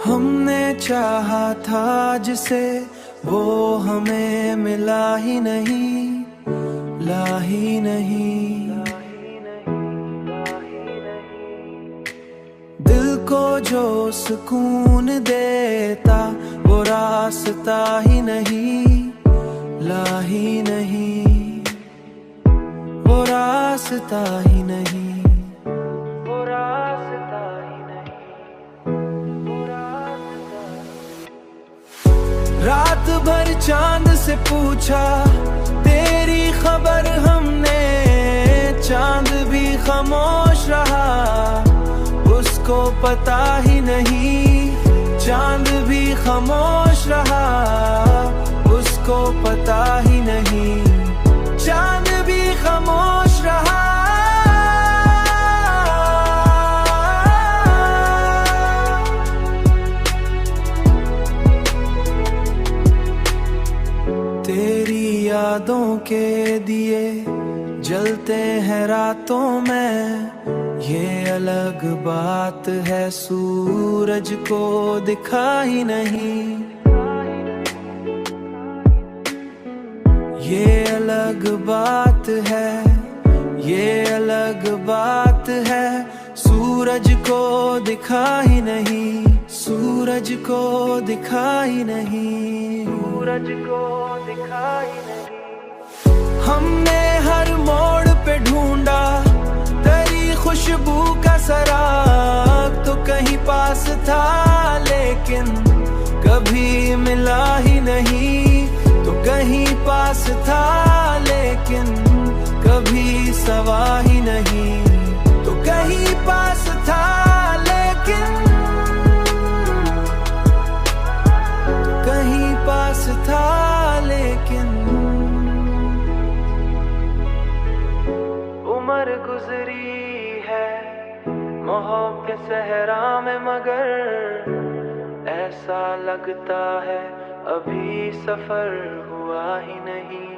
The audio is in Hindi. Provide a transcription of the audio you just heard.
हमने चाहा था जिसे वो हमें मिला ही नहीं, ला ही नहीं। दिल को जो सुकून देता वो रास्ता ही नहीं, ला ही नहीं। वो रास्ता ही नहीं, वो रास्ता ही नहीं, वो रास्ता। रात भर चांद से पूछा तेरी खबर हमने, चांद भी खामोश रहा, उसको पता ही नहीं। चांद भी खामोश रहा, उसको पता ही नहीं। चांद भी खामोश रहा। तेरी यादों के दिए जलते हैं रातों में, ये अलग बात है सूरज को दिखाई नहीं। ये अलग बात है, ये अलग बात है, सूरज को दिखाई नहीं, सूरज को दिखाई नहीं, सूरज को दिखाई नहीं। हमने हर मोड़ पे ढूंढा तेरी खुशबू का सराग, तो कहीं पास था लेकिन कभी मिला ही नहीं। तो कहीं पास था लेकिन कभी सवा ही नहीं। तो कहीं पास था लेकिन कहीं पास था लेकिन। उम्र गुजरी है मोहब्बत के सहरा में, मगर ऐसा लगता है अभी सफर हुआ ही नहीं।